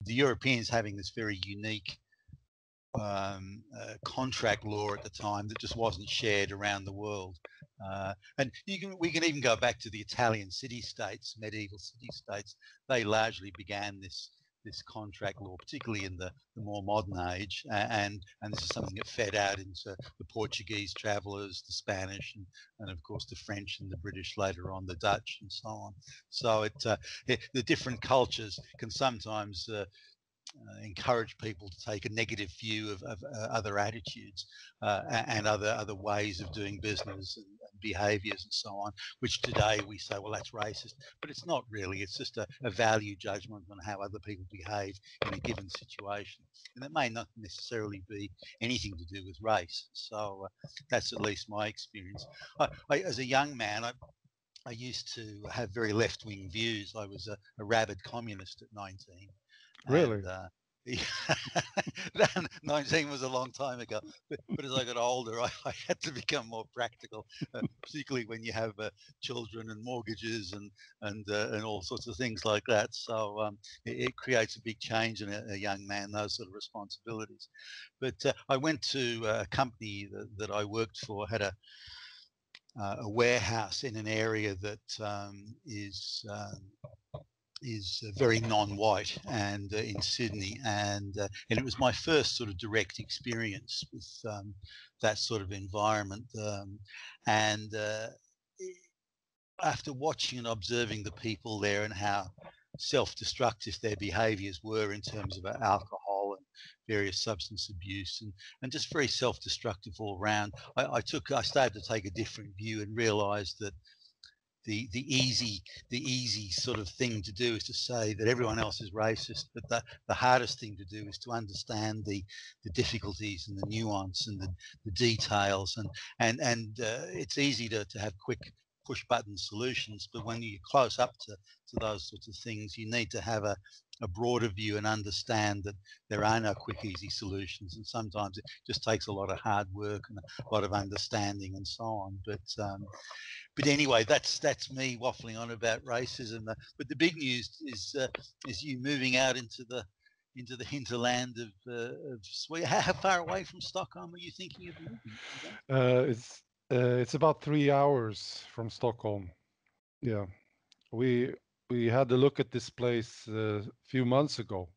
the Europeans having this very unique contract law at the time that just wasn't shared around the world. And we can even go back to the Italian city-states, medieval city-states. They largely began this contract law, particularly in the more modern age, and this is something that fed out into the Portuguese travellers, the Spanish, and of course the French and the British later on, the Dutch and so on. So the different cultures can sometimes encourage people to take a negative view of other attitudes and other ways of doing business and behaviours and so on, which today we say, well, that's racist, but it's not really. It's just a value judgment on how other people behave in a given situation, and it may not necessarily be anything to do with race. So that's at least my experience. As a young man, I used to have very left-wing views. I was a rabid communist at 19. Really? And 19 was a long time ago, but as I got older, I had to become more practical, particularly when you have children and mortgages and all sorts of things like that. So it creates a big change in a young man, those sort of responsibilities. But I went to a company that I worked for, had a warehouse in an area that is very non-white, and in Sydney, and it was my first sort of direct experience with that sort of environment, and after watching and observing the people there and how self-destructive their behaviours were in terms of alcohol and various substance abuse, and just very self-destructive all around, I started to take a different view and realised that the easy sort of thing to do is to say that everyone else is racist, but the hardest thing to do is to understand the difficulties and the nuance and the details, and it's easy to have quick push button solutions, but when you're close up to those sorts of things, you need to have a broader view and understand that there are no quick, easy solutions, and sometimes it just takes a lot of hard work and a lot of understanding and so on. But anyway, that's me waffling on about racism. But the big news is you moving out into the hinterland of Sweden. How far away from Stockholm are you thinking of moving? It's about 3 hours from Stockholm. Yeah, we had a look at this place a few months ago,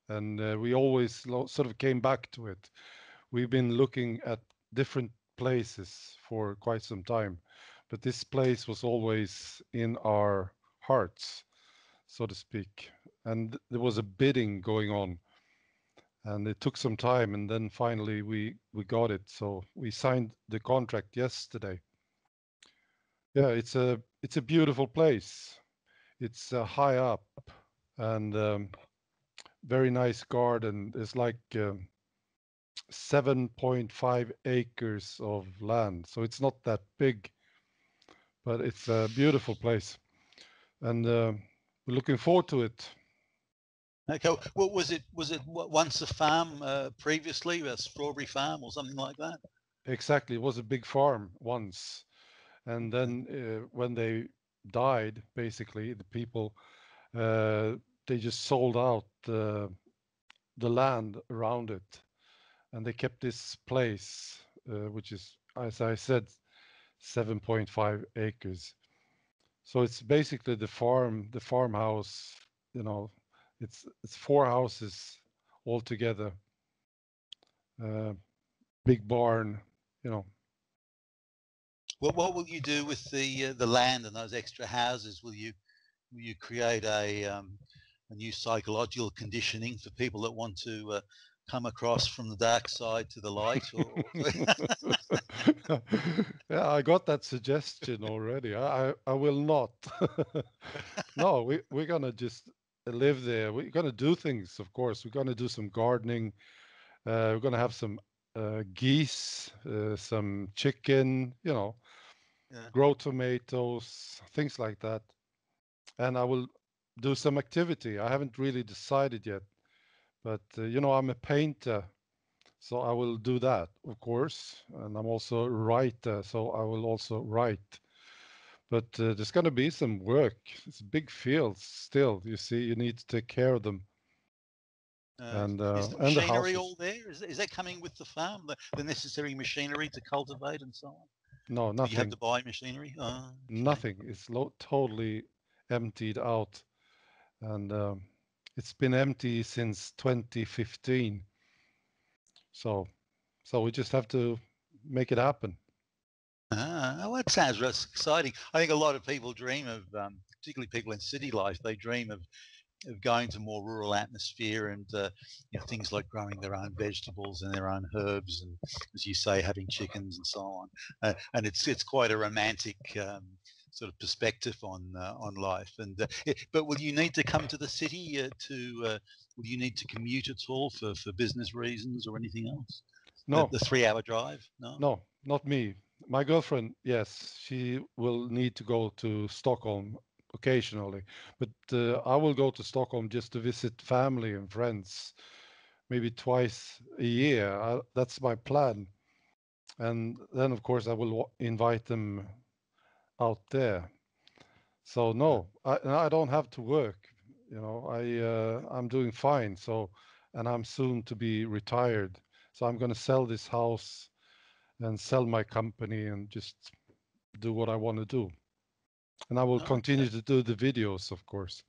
and we always sort of came back to it. We've been looking at different places for quite some time, but this place was always in our hearts, so to speak. And there was a bidding going on, and it took some time, and then finally we got it. So we signed the contract yesterday. Yeah, it's a beautiful place. It's high up, and very nice garden. It's like 7.5 acres of land, so it's not that big, but it's a beautiful place, and we're looking forward to it. Okay, well, was it once a farm previously, a strawberry farm or something like that? Exactly, it was a big farm once, and then when they died, basically the people they just sold out the land around it, and they kept this place, which is, as I said, 7.5 acres. So it's basically the farmhouse. You know, it's 4 houses all together. Big barn. You know. What will you do with the land and those extra houses? Will you create a new psychological conditioning for people that want to come across from the dark side to the light? Yeah, I got that suggestion already. I will not. No, we're gonna just live there. We're gonna do things, of course. We're gonna do some gardening. We're gonna have some geese, some chicken, Yeah. grow tomatoes, things like that. And I will do some activity. I haven't really decided yet, but I'm a painter, so I will do that, of course. And I'm also a writer, so I will also write. But there's going to be some work. It's big fields still. You see, you need to take care of them. Is the and the machinery houses. all there? Is that coming with the farm? The necessary machinery to cultivate and so on? No, Do you have nothing. to buy machinery? Oh, okay. Nothing. It's totally emptied out, and it's been empty since 2015. So, so we just have to make it happen. Well, that sounds really exciting. I think a lot of people dream of, particularly people in city life, they dream of going to more rural atmosphere and things like growing their own vegetables and their own herbs and, as you say, having chickens and so on. And it's quite a romantic sort of perspective on life. But will you need to come to the city will you need to commute at all for business reasons or anything else? No, The 3 hour drive? No. no, not me. My girlfriend, yes, she will need to go to Stockholm occasionally, but I will go to Stockholm just to visit family and friends, maybe twice a year. That's my plan. And then, of course, I will invite them out there. So no, I don't have to work. You know, I'm doing fine. So, and I'm soon to be retired. So I'm going to sell this house and sell my company and just do what I want to do. And I will Okay. continue to do the videos, of course.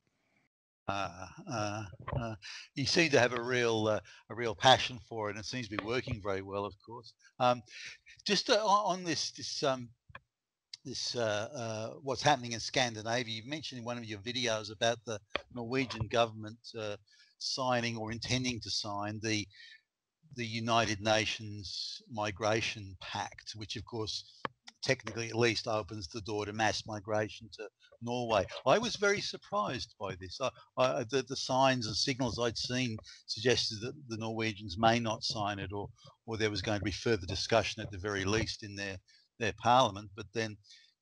Uh, uh, uh, you seem to have a real passion for it, and it seems to be working very well, of course. Just on this what's happening in Scandinavia, you mentioned in one of your videos about the Norwegian government signing or intending to sign the United Nations Migration Pact, which of course technically at least opens the door to mass migration to Norway. I was very surprised by this. The signs and signals I'd seen suggested that the Norwegians may not sign it, or there was going to be further discussion at the very least in their parliament. But then,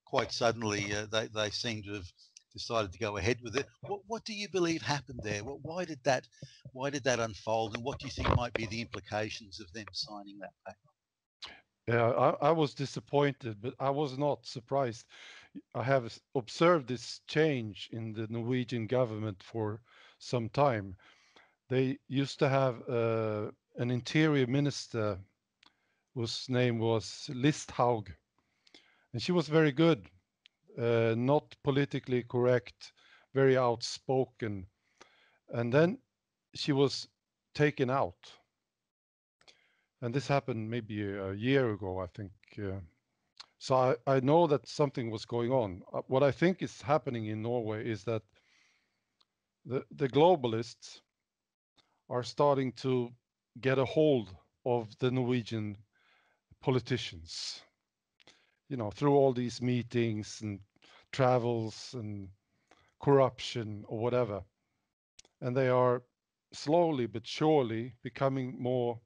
quite suddenly, they seem to have decided to go ahead with it. What do you believe happened there? Why did that unfold, and what do you think might be the implications of them signing that pact? Yeah, I was disappointed, but I was not surprised. I have observed this change in the Norwegian government for some time. They used to have an interior minister whose name was Listhaug, and she was very good, not politically correct, very outspoken. And then she was taken out. And this happened maybe a year ago, I think. So I know that something was going on. What I think is happening in Norway is that the globalists are starting to get a hold of the Norwegian politicians, you know, through all these meetings and travels and corruption or whatever. And they are slowly but surely becoming more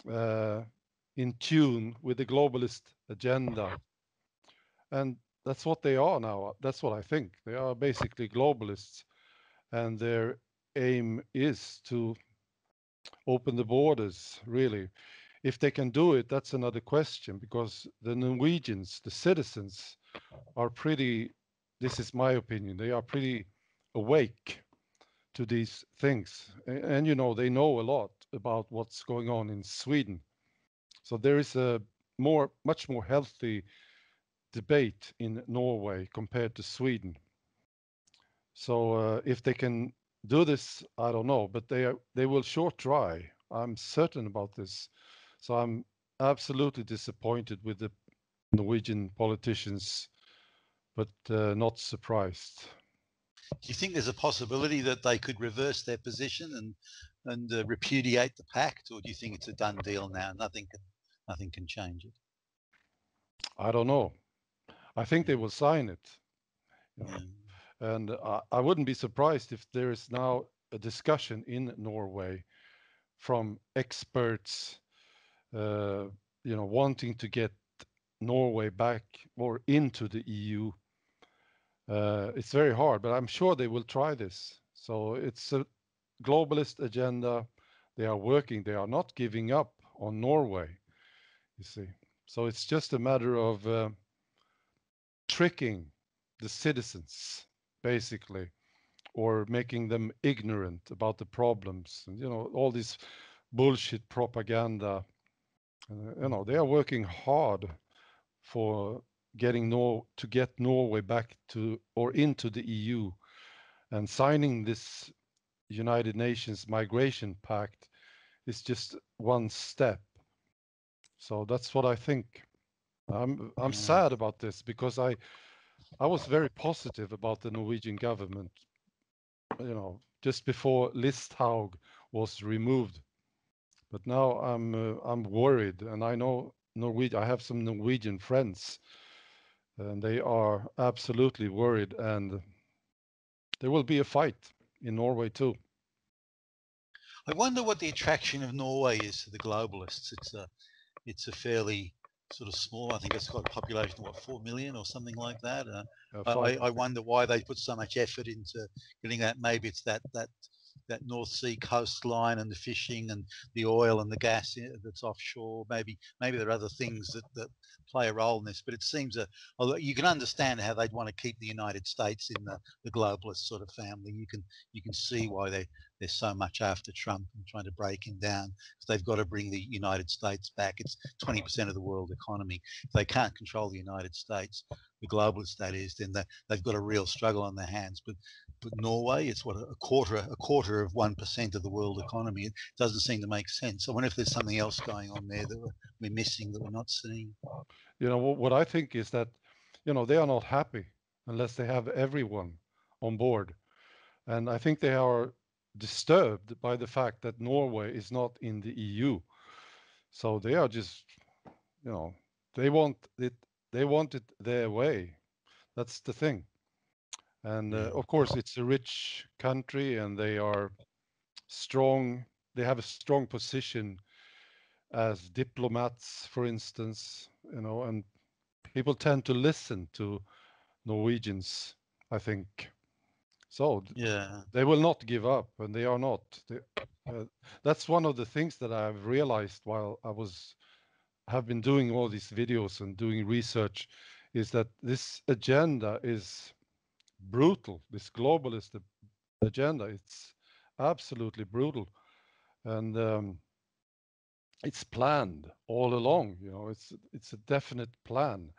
uh, in tune with the globalist agenda. And that's what they are now. That's what I think. They are basically globalists, and their aim is to open the borders, really. If they can do it, that's another question, because the Norwegians, the citizens, are pretty, this is my opinion, they are pretty awake to these things. And you know, they know a lot about what's going on in Sweden. So there is a much more healthy debate in Norway compared to Sweden. So if they can do this, I don't know, but they will sure try. I'm certain about this. So I'm absolutely disappointed with the Norwegian politicians, but not surprised. Do you think there's a possibility that they could reverse their position and repudiate the pact, or do you think it's a done deal now? Nothing can change it. I don't know. I think they Yeah. will sign it, you know. Yeah. And I wouldn't be surprised if there is now a discussion in Norway from experts, uh, you know, wanting to get Norway back or into the EU. It's very hard, but I'm sure they will try this. So it's a globalist agenda. They are working. They are not giving up on Norway, you see. So it's just a matter of tricking the citizens, basically, or making them ignorant about the problems. And, all this bullshit propaganda. They are working hard for to get Norway back to or into the EU, and signing this United Nations Migration Pact is just one step. So that's what I think. I'm sad about this because I was very positive about the Norwegian government, just before Listhaug was removed. But now I'm worried, and I know I have some Norwegian friends, and they are absolutely worried, and there will be a fight in Norway too. I wonder what the attraction of Norway is to the globalists. It's a fairly sort of small. I think it's got a population of what, 4 million or something like that. I wonder why they put so much effort into getting that. Maybe it's that North Sea coastline and the fishing and the oil and the gas that's offshore. Maybe there are other things that play a role in this. But it seems although you can understand how they'd want to keep the United States in the globalist sort of family. You can see why they're so much after Trump and trying to break him down, because they've got to bring the United States back. It's 20% of the world economy. If they can't control the United States, the globalist that is, then they've got a real struggle on their hands. But Norway, it's what, a quarter of 1% of the world economy. It doesn't seem to make sense. I wonder if there's something else going on there that we're missing, that we're not seeing. What I think is that, they are not happy unless they have everyone on board. And I think they are disturbed by the fact that Norway is not in the EU. So they are just, they want it their way. That's the thing. And of course, it's a rich country, and they are strong. They have a strong position as diplomats, for instance, and people tend to listen to Norwegians, I think. So Yeah. they will not give up, and they are not. That's one of the things that I've realized while have been doing all these videos and doing research, is that this agenda is brutal. This globalist agenda, it's absolutely brutal, and it's planned all along. It's a definite plan,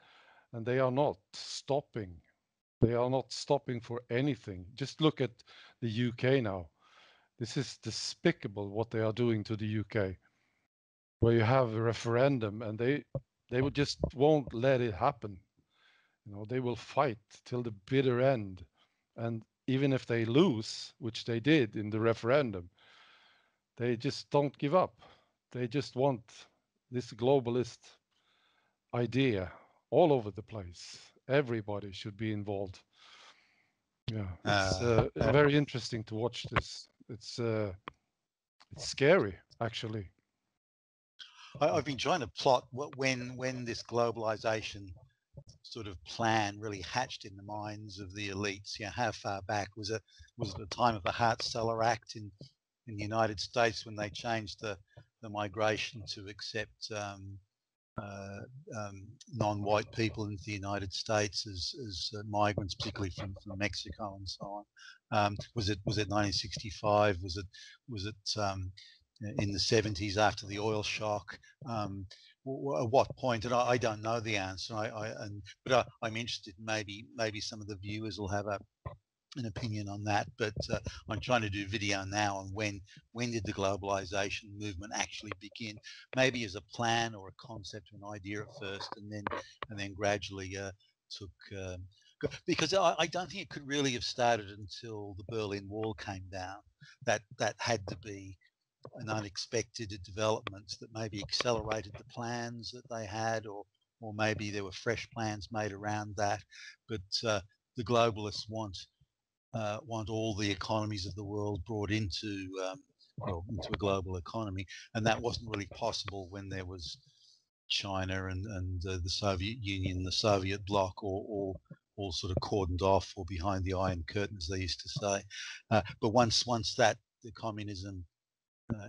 and they are not stopping. They are not stopping for anything. Just look at the UK now. This is despicable what they are doing to the UK, where you have a referendum and they would just won't let it happen. They will fight till the bitter end. And even if they lose, which they did in the referendum, they just don't give up. They just want this globalist idea all over the place. Everybody should be involved. Yeah, it's very interesting to watch this. It's scary, actually. I've been trying to plot when this globalization sort of plan really hatched in the minds of the elites. How far back was it? Was it the time of the Hart-Celler Act in the United States, when they changed the migration to accept non-white people into the United States as migrants, particularly from Mexico and so on? Was it 1965? Was it in the 70s after the oil shock? At what point? And I don't know the answer. But I'm interested. Maybe some of the viewers will have an opinion on that. But I'm trying to do video now on when did the globalization movement actually begin? Maybe as a plan or a concept or an idea at first, and then gradually took. Because I don't think it could really have started until the Berlin Wall came down. That had to be an unexpected developments that maybe accelerated the plans that they had, or maybe there were fresh plans made around that. But the globalists want all the economies of the world brought into into a global economy, and that wasn't really possible when there was China and the Soviet Union, the Soviet bloc, or all sort of cordoned off or behind the Iron Curtain, as they used to say. But once that the communism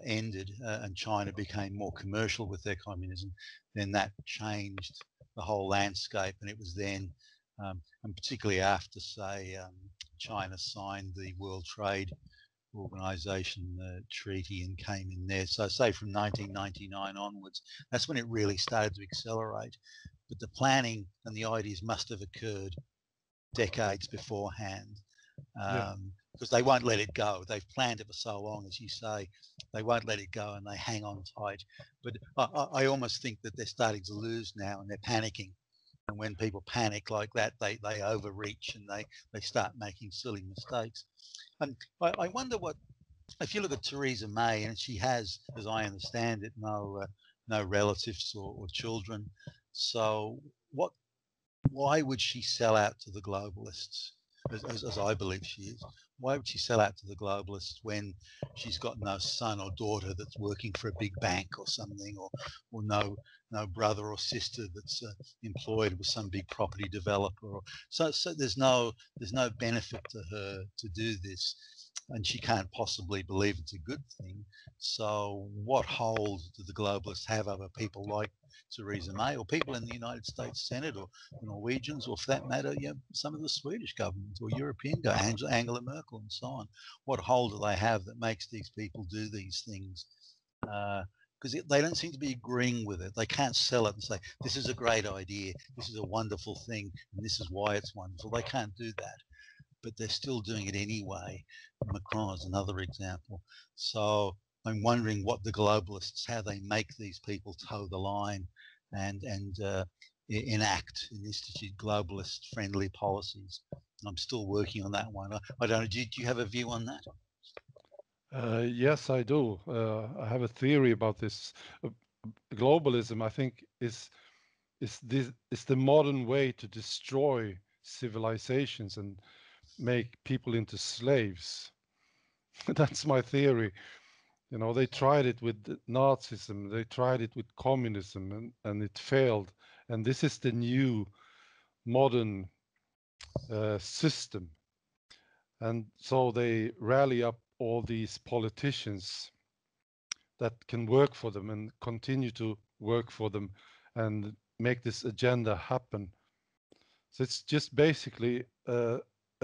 ended and China became more commercial with their communism, then that changed the whole landscape. And it was then, and particularly after, say, China signed the World Trade Organization treaty and came in there. So say from 1999 onwards, that's when it really started to accelerate. But the planning and the ideas must have occurred decades beforehand, because they won't let it go. They've planned it for so long, as you say, they won't let it go and they hang on tight. But I almost think that they're starting to lose now and they're panicking. And when people panic like that, they overreach and they start making silly mistakes. And I wonder what, if you look at Theresa May, and she has, as I understand it, no relatives or children. So what? Why would she sell out to the globalists, as I believe she is? Why would she sell out to the globalists when she's got no son or daughter that's working for a big bank or something, or no brother or sister that's employed with some big property developer? So there's no benefit to her to do this, and she can't possibly believe it's a good thing. So what hold do the globalists have over people like Theresa May, or people in the United States Senate, or the Norwegians, or for that matter, some of the Swedish government or European government, Angela Merkel and so on? What hold do they have that makes these people do these things? Because they don't seem to be agreeing with it. They can't sell it and say, this is a great idea, this is a wonderful thing, and this is why it's wonderful. They can't do that, but they're still doing it anyway. Macron is another example. So I'm wondering what the globalists, how they make these people toe the line and enact and institute globalist friendly policies. I'm still working on that one. I don't know. Do you have a view on that? Yes, I do. I have a theory about this. Globalism, I think, is the modern way to destroy civilizations and make people into slaves. That's my theory. You know, they tried it with Nazism, they tried it with communism, and it failed. And this is the new modern system. And so they rally up all these politicians that can work for them and continue to work for them and make this agenda happen. So it's just basically a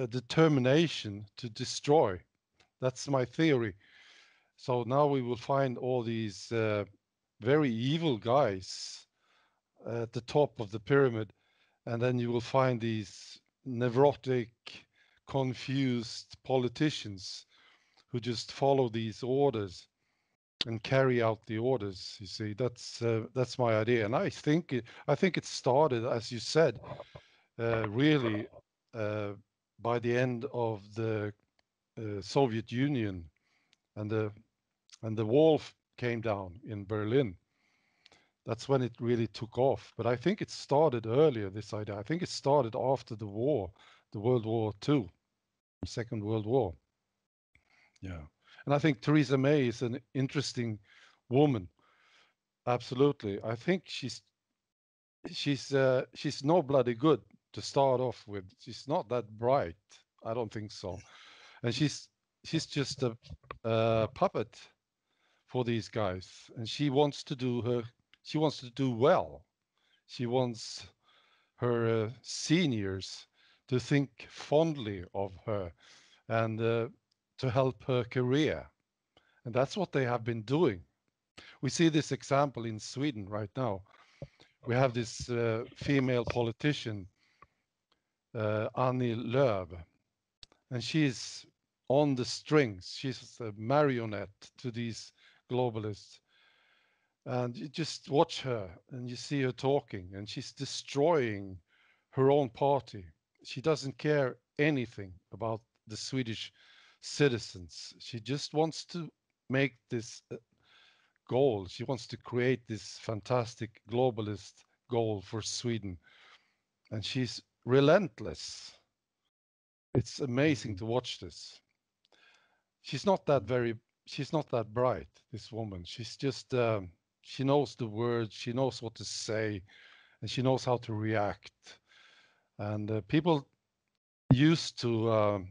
determination to destroy. That's my theory. So now we will find all these very evil guys at the top of the pyramid, and then you will find these neurotic, confused politicians who just follow these orders and carry out the orders. You see, that's my idea, and I think it started, as you said, really by the end of the Soviet Union, and the wall came down in Berlin. That's when it really took off. But I think it started earlier, this idea. I think it started after the war, the World War II, Second World War. Yeah. And I think Theresa May is an interesting woman. Absolutely. I think she's no bloody good to start off with. She's not that bright. I don't think so. And she's just a puppet for these guys. And she wants to do well. She wants her seniors to think fondly of her and to help her career. And that's what they have been doing. We see this example in Sweden right now. We have this female politician, Annie Lööf, and she's on the strings. She's a marionette to these globalists. And you just watch her and you see her talking, and she's destroying her own party. She doesn't care anything about the Swedish citizens. She just wants to make this goal. She wants to create this fantastic globalist goal for Sweden. And she's relentless. It's amazing to watch this. She's not that bright, this woman. She's just, she knows the words, she knows what to say, and she knows how to react. And people used to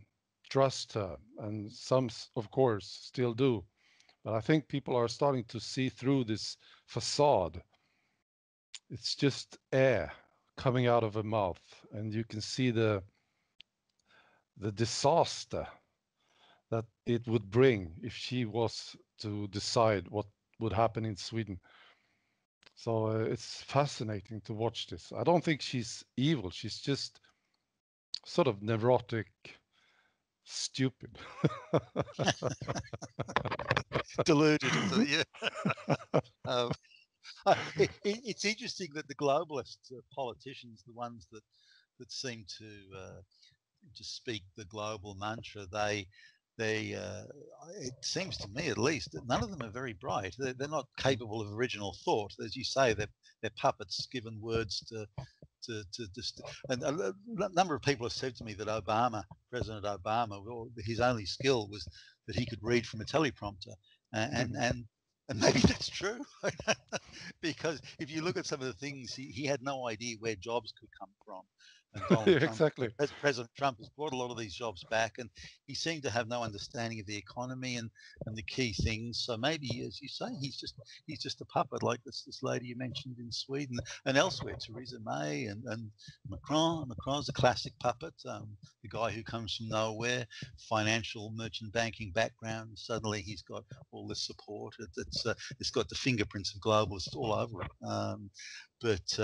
trust her, and some, of course, still do. But I think people are starting to see through this facade. It's just air coming out of her mouth, and you can see the disaster that it would bring if she was to decide what would happen in Sweden. So it's fascinating to watch this. I don't think she's evil. She's just sort of neurotic, stupid. Deluded, yeah. Um, it's interesting that the globalist politicians, the ones that seem to just speak the global mantra, they it seems to me at least that none of them are very bright. They're not capable of original thought. As you say, they're puppets given words to just. And a number of people have said to me that President Obama, well, his only skill was that he could read from a teleprompter, and Mhm. and and maybe that's true. Because if you look at some of the things, he had no idea where jobs could come from. And Donald Trump, Exactly. President Trump, has brought a lot of these jobs back, and he seemed to have no understanding of the economy and the key things. So maybe, as you say, he's just a puppet, like this lady you mentioned in Sweden and elsewhere, Theresa May and Macron. Macron's a classic puppet, the guy who comes from nowhere, financial merchant banking background. Suddenly he's got all this support. It's got the fingerprints of globalists all over it. But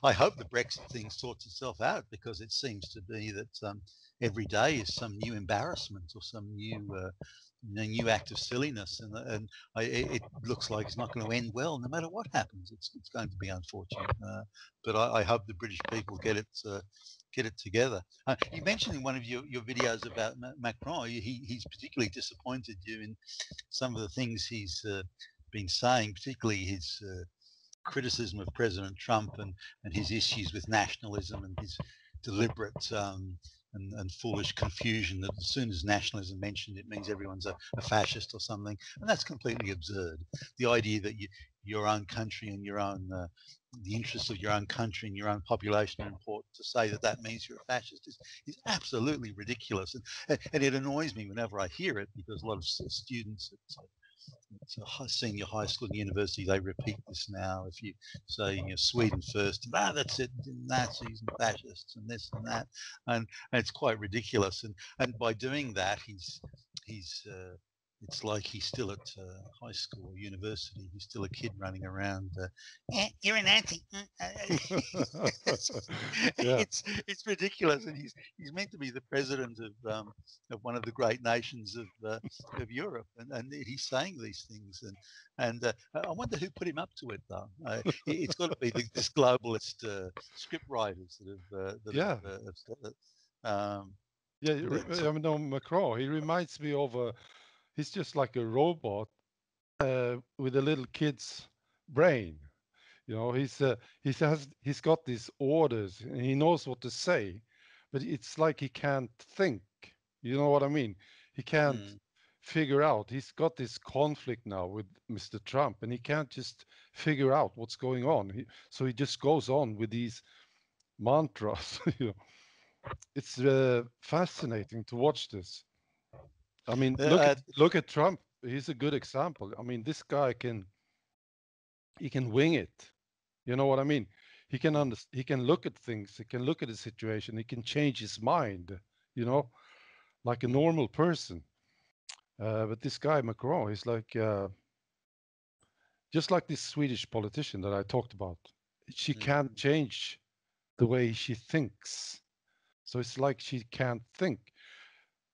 I hope the Brexit thing sorts itself out, because it seems to be that every day is some new embarrassment or some new act of silliness, and it looks like it's not going to end well. No matter what happens, it's going to be unfortunate. But I hope the British people get it together. You mentioned in one of your videos about Macron, he's particularly disappointed you in some of the things he's been saying, particularly his criticism of President Trump and his issues with nationalism and his deliberate and foolish confusion that as soon as nationalism mentioned, it means everyone's a fascist or something. And that's completely absurd. The idea that your own country and your own the interests of your own country and your own population are important, to say that that means you're a fascist is absolutely ridiculous. And it annoys me whenever I hear it, because a lot of students at senior high school and university, they repeat this now. If you say Sweden first, that's it, Nazis and fascists and this and that, and it's quite ridiculous. And by doing that, he's it's like he's still at high school or university. He's still a kid running around. You're an Nazi. Yeah. It's ridiculous, and he's meant to be the president of one of the great nations of Europe, and he's saying these things, and I wonder who put him up to it, though. It's got to be this globalist script writers that Yeah. have said it. Um, Yeah. but I mean, no, Macron, he reminds me of he's just like a robot with a little kid's brain. You know, he's got these orders and he knows what to say, but it's like he can't think. You know what I mean? He can't mm, figure out. He's got this conflict now with Mr. Trump, and he can't just figure out what's going on. So he just goes on with these mantras. You know, it's fascinating to watch this. I mean, uh, look at Trump. He's a good example. I mean, this guy he can wing it. You know what I mean? He can look at things, he can look at a situation, he can change his mind, you know, like a normal person. But this guy Macron, he's like just like this Swedish politician that I talked about. She can't mm, change the way she thinks. So it's like she can't think.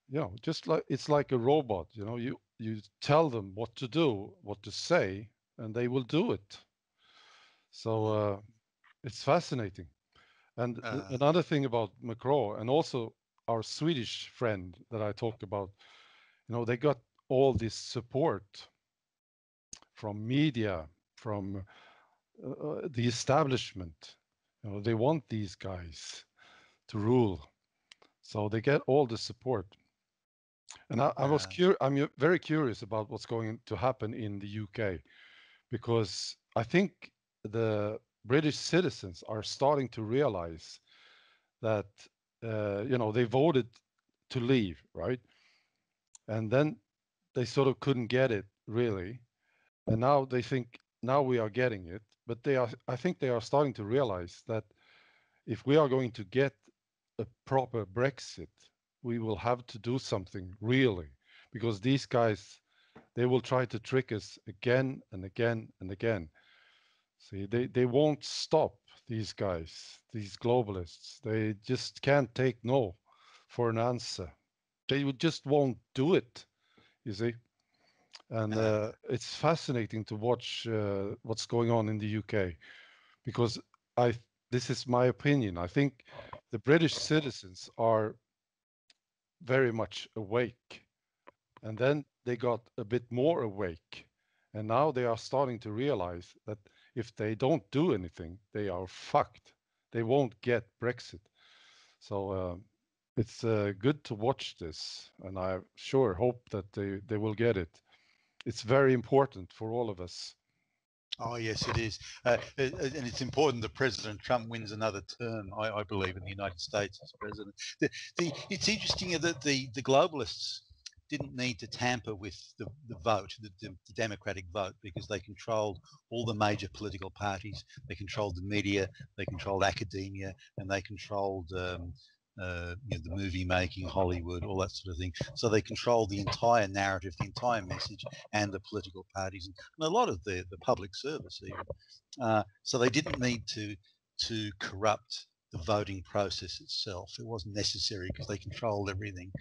You know, just like it's like a robot, you know, you tell them what to do, what to say, and they will do it. So mm, it's fascinating. And uh, another thing about Macron and also our Swedish friend that I talked about, you know, they got all this support from media, from the establishment. You know, they want these guys to rule, so they get all the support. And uh, I'm very curious about what's going to happen in the UK, because I think the British citizens are starting to realize that you know, they voted to leave, right? And then they sort of couldn't get it really, and now they think now we are getting it. But I think they are starting to realize that if we are going to get a proper Brexit, we will have to do something really, because these guys, they will try to trick us again and again and again. See, they won't stop, these guys, these globalists. They just can't take no for an answer. Just won't do it, you see. And it's fascinating to watch what's going on in the UK, because I this is my opinion. I think the British citizens are very much awake, and then they got a bit more awake, and now they are starting to realize that if they don't do anything, they are fucked. They won't get Brexit. So it's good to watch this, and I sure hope that they will get it. It's very important for all of us. Oh, yes, it is. And it's important that President Trump wins another term, I believe, in the United States as president. It's interesting that the globalists didn't need to tamper with the vote, the democratic vote, because they controlled all the major political parties. They controlled the media, they controlled academia, and they controlled the movie making, Hollywood, all that sort of thing. So they controlled the entire narrative, the entire message, and the political parties, and a lot of the public service even. So they didn't need to corrupt the voting process itself. It wasn't necessary because they controlled everything.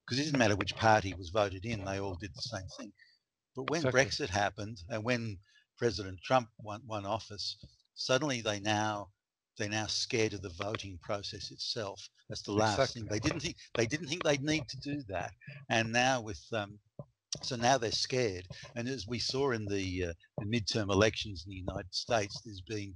Because it didn't matter which party was voted in; they all did the same thing. But when Exactly. Brexit happened and when President Trump won office, suddenly they're now scared of the voting process itself. That's the last thing. Exactly. They didn't think they'd need to do that, and now with so now they're scared. And as we saw in the midterm elections in the United States, there's been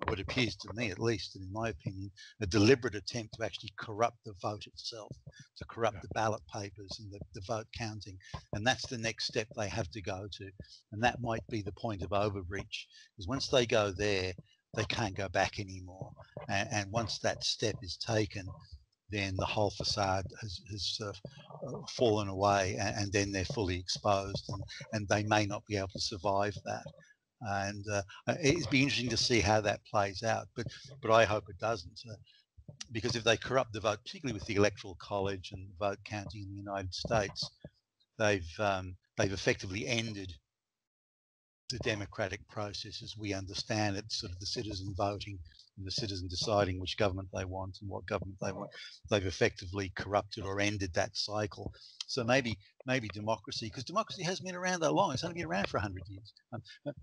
what appears to me, at least, and in my opinion, a deliberate attempt to actually corrupt the vote itself, to corrupt Yeah. the ballot papers and the vote counting. And that's the next step they have to go to. And that might be the point of overreach, because once they go there, they can't go back anymore. And once that step is taken, then the whole facade has fallen away, and then they're fully exposed, and they may not be able to survive that. And it'd be interesting to see how that plays out, but I hope it doesn't, because if they corrupt the vote, particularly with the electoral college and vote counting in the United States, they've effectively ended the democratic process as we understand it, sort of the citizen voting and the citizen deciding which government they want and what government they want. They've effectively corrupted or ended that cycle. So maybe democracy, because democracy hasn't been around that long. It's only been around for 100 years.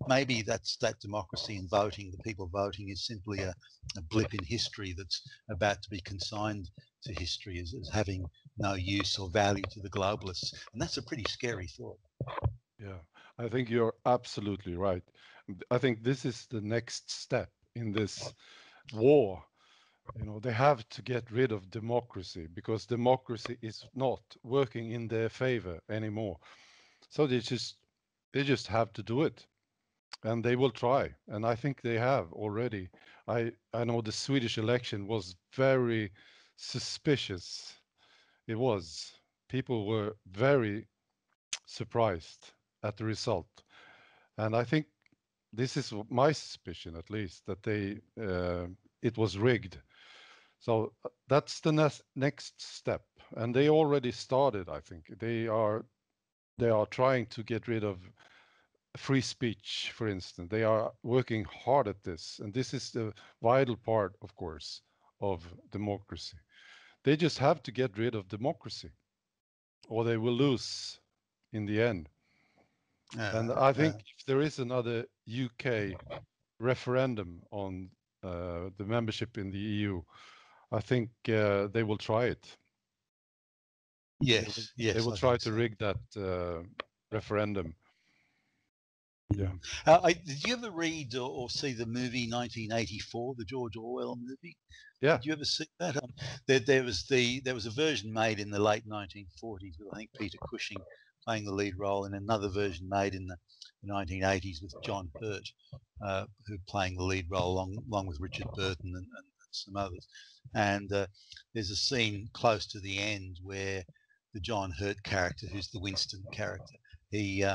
Maybe that democracy and voting, the people voting, is simply a blip in history that's about to be consigned to history as having no use or value to the globalists. And that's a pretty scary thought. Yeah, I think you're absolutely right. I think this is the next step in this war. You know, they have to get rid of democracy because democracy is not working in their favor anymore. So they just have to do it, and they will try. And I think they have already. I know the Swedish election was very suspicious. It was. People were very surprised at the result. And I think this is my suspicion, at least, that it was rigged. So that's the next step, and they already started. I think they are trying to get rid of free speech, for instance. They are working hard at this, and this is the vital part, of course, of democracy. They just have to get rid of democracy, or they will lose in the end. And I Uh, think if there is another UK referendum on the membership in the EU, I think they will try it. They will, yes, they yes, will I try think to so. rig that referendum. Yeah. Mm. Did you ever read or see the movie 1984, the George Orwell movie? Yeah. Did you ever see that? There was a version made in the late 1940s with, I think, Peter Cushing playing the lead role, and another version made in the 1980s with John Hurt, who playing the lead role along with Richard Burton and some others. And there's a scene close to the end where the John Hurt character, who's the Winston character, he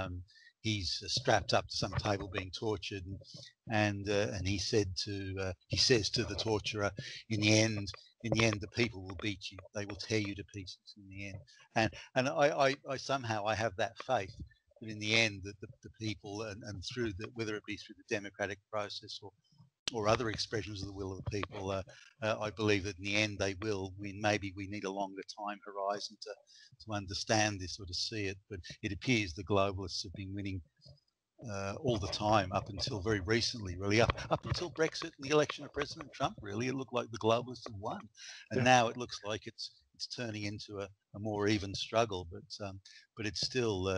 he's strapped up to some table being tortured, and he says to the torturer, in the end, in the end, the people will beat you. They will tear you to pieces in the end. And I somehow I have that faith that in the end that the people and through the, whether it be through the democratic process or other expressions of the will of the people, I believe that in the end they will win. Maybe we need a longer time horizon to understand this or to see it, but it appears the globalists have been winning all the time up until very recently, really, up until Brexit and the election of President Trump. Really, it looked like the globalists had won, and now it looks like it's turning into a more even struggle. But it's still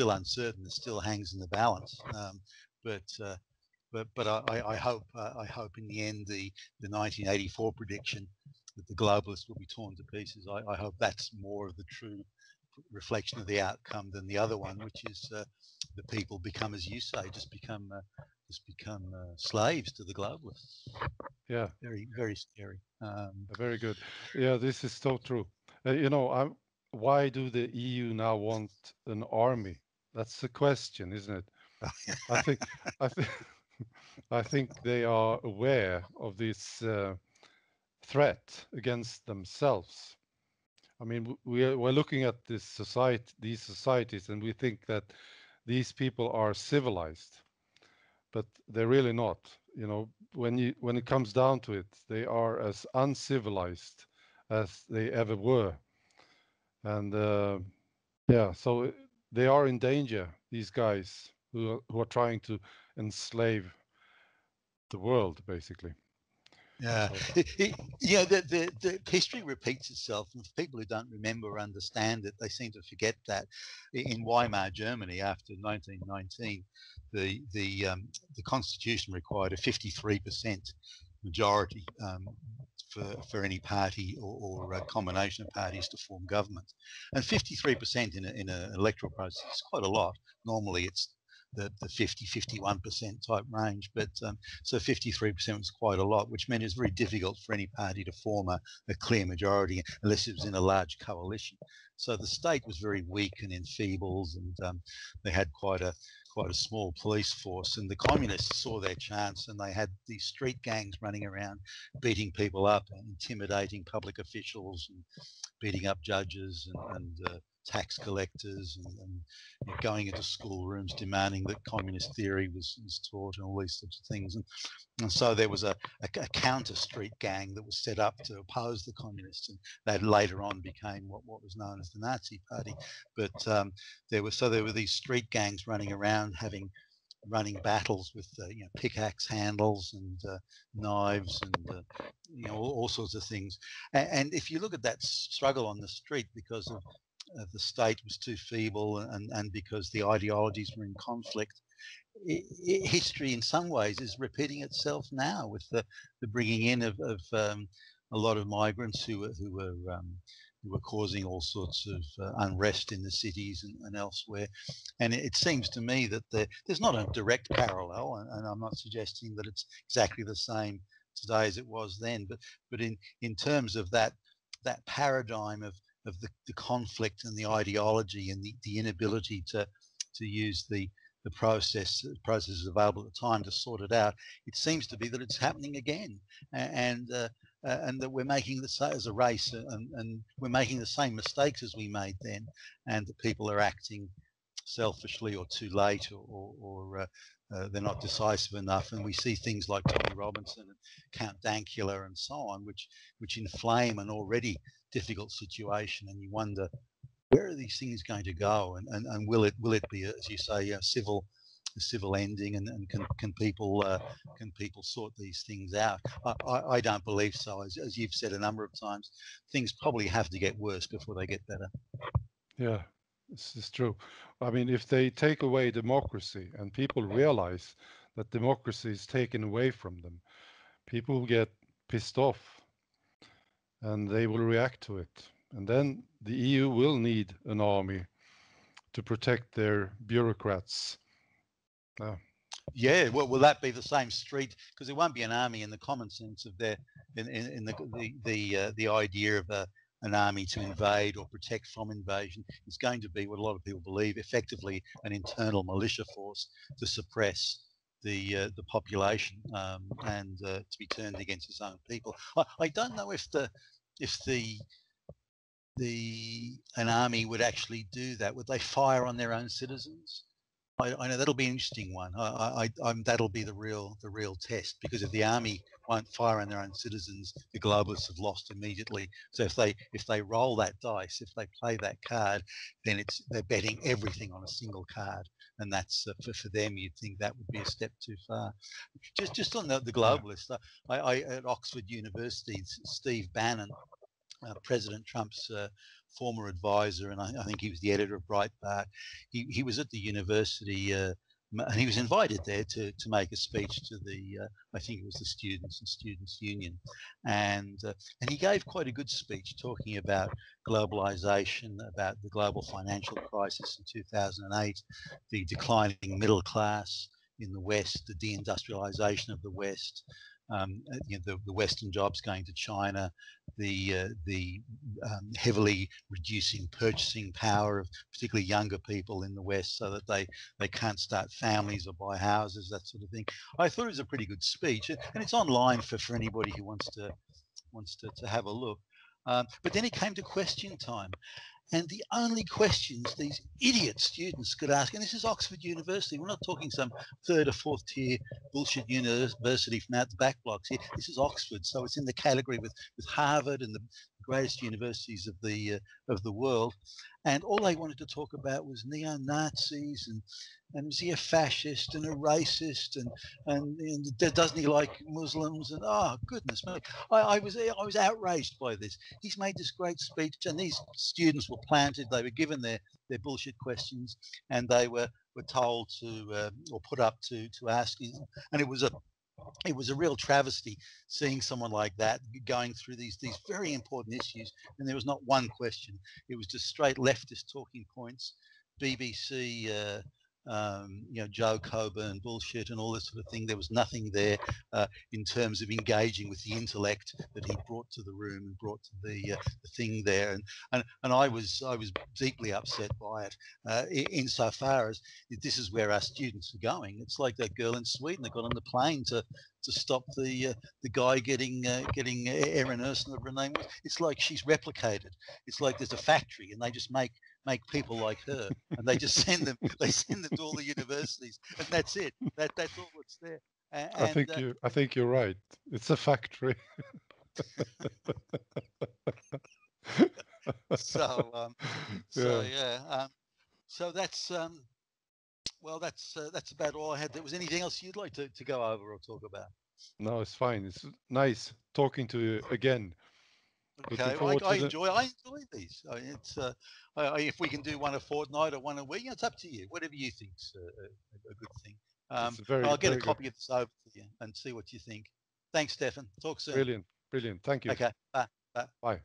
uncertain. It still hangs in the balance. But I hope in the end the 1984 prediction that the globalists will be torn to pieces. I hope that's more of the true reflection of the outcome than the other one, which is the people become, as you say, just become slaves to the globalists. Yeah, very very scary. very good. Yeah, this is so true. You know, why do the EU now want an army? That's the question, isn't it? I think, I think, I think they are aware of this threat against themselves. I mean, we're looking at these societies, and we think that these people are civilized, but they're really not. You know, when it comes down to it, they are as uncivilized as they ever were, and yeah, so they are in danger. These guys who are trying to enslave the world, basically. Yeah, So the history repeats itself, and for people who don't remember or understand it, they seem to forget that in Weimar Germany after 1919, the constitution required a 53% majority for any party or a combination of parties to form government, and 53% in an electoral process is quite a lot. Normally, it's the 50-51% type range, but so 53% was quite a lot, which meant it was very difficult for any party to form a clear majority unless it was in a large coalition. So the state was very weak and enfeebled, and they had quite a small police force. And the communists saw their chance, and they had these street gangs running around, beating people up and intimidating public officials and beating up judges and tax collectors and going into schoolrooms demanding that communist theory was taught and all these sorts of things. And so there was a counter street gang that was set up to oppose the communists, and that later on became what was known as the Nazi Party. But there were these street gangs running around running battles with pickaxe handles and knives and all sorts of things. And if you look at that struggle on the street, because of the state was too feeble and because the ideologies were in conflict, history in some ways is repeating itself now with the bringing in of a lot of migrants who were causing all sorts of unrest in the cities and elsewhere. And it seems to me that there's not a direct parallel, and I'm not suggesting that it's exactly the same today as it was then, but in terms of that paradigm of the conflict and the ideology and the inability to use the processes available at the time to sort it out, it seems to be that it's happening again, and that we're making the same as a race, and we're making the same mistakes as we made then, and that people are acting selfishly or too late, or they're not decisive enough. And we see things like Tommy Robinson and Count Dankula and so on, which inflame an already difficult situation, and you wonder, where are these things going to go, and will it be, as you say, a civil ending, and can people sort these things out? I don't believe so. As you've said a number of times, things probably have to get worse before they get better. yeah, this is true. I mean, if they take away democracy and people realize that democracy is taken away from them, people will get pissed off and they will react to it. And then the EU will need an army to protect their bureaucrats. Yeah, well, will that be the same street? Because it won't be an army in the common sense of in the idea of an army to invade or protect from invasion. It's going to be what a lot of people believe, effectively an internal militia force to suppress the population and to be turned against its own people. I don't know if an army would actually do that. Would they fire on their own citizens? I know that'll be an interesting one. That'll be the real test, because if the army won't fire on their own citizens, the globalists have lost immediately. So if they roll that dice, if they play that card, then they're betting everything on a single card, and that's for them. You'd think that would be a step too far. Just on the globalists, I at Oxford University, Steve Bannon, President Trump's former advisor, and I think he was the editor of Breitbart. He was at the university, and he was invited there to make a speech to the I think it was the students and students' union, and he gave quite a good speech talking about globalization, about the global financial crisis in 2008, the declining middle class in the West, the deindustrialization of the West. The Western jobs going to China, the heavily reducing purchasing power of particularly younger people in the West, so that they can't start families or buy houses, that sort of thing. I thought it was a pretty good speech, and it's online for anybody who wants to have a look. But then it came to question time. And the only questions these idiot students could ask, and this is Oxford University, we're not talking some third or fourth tier bullshit university from out the back blocks here. This is Oxford, so it's in the category with Harvard and the greatest universities of the world. And all they wanted to talk about was neo-Nazis and was he a fascist and a racist and doesn't he like Muslims, and oh goodness me, I was outraged by this. He's made this great speech, and these students were planted. They were given their bullshit questions, and they were told to or put up to asking them. And it was a real travesty seeing someone like that going through these very important issues, and there was not one question. It was just straight leftist talking points, BBC, Joe Coburn bullshit and all this sort of thing. There was nothing there in terms of engaging with the intellect that he brought to the room and brought to the thing there. And I was deeply upset by it, insofar as this is where our students are going. It's like that girl in Sweden that got on the plane to stop the guy getting Erin Erson, whatever her name was. It's like she's replicated. It's like there's a factory and they just make people like her, and they just send them to all the universities, and that's it. That's all that's there. And I think you're right. It's a factory. so Yeah. so that's well, that's about all I had. Was anything else you'd like to go over or talk about? No, it's fine. It's nice talking to you again. Looking Okay, well, forward I to the. enjoy these. It's if we can do one a fortnight or one a week, it's up to you. Whatever you think's a good thing. It's very, I'll get a very good. copy of this over to you and see what you think. Thanks, Stefan. Talk soon. Brilliant. Brilliant. Thank you. Okay, bye. Bye. Bye.